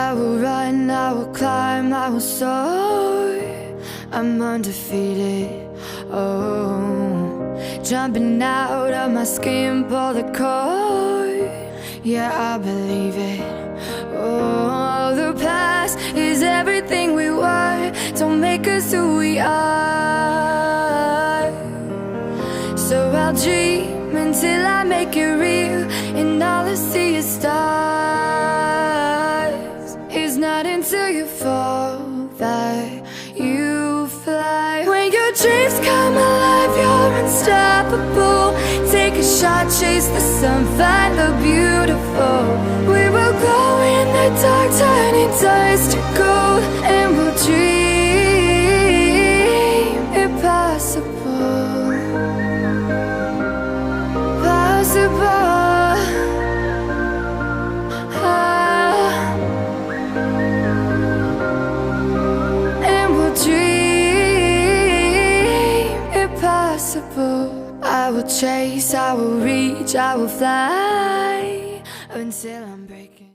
I will run, I will climb, I will soar. I'm undefeated, oh. Jumping out of my skin, pull the cord. Yeah, I believe it. Oh, the past is everything we were. Don't make us who we are. So I'll dream until I make it real, and all I see is stars. It's not until you fall that you fly. When your dreams come alive, you're unstoppable. Take a shot, chase the sun, find the beautiful. We will glow in the dark, turning dust to gold, and we'll dream impossible. Possible. And we'll dream impossible. I will chase, I will reach, I will fly until I'm breaking.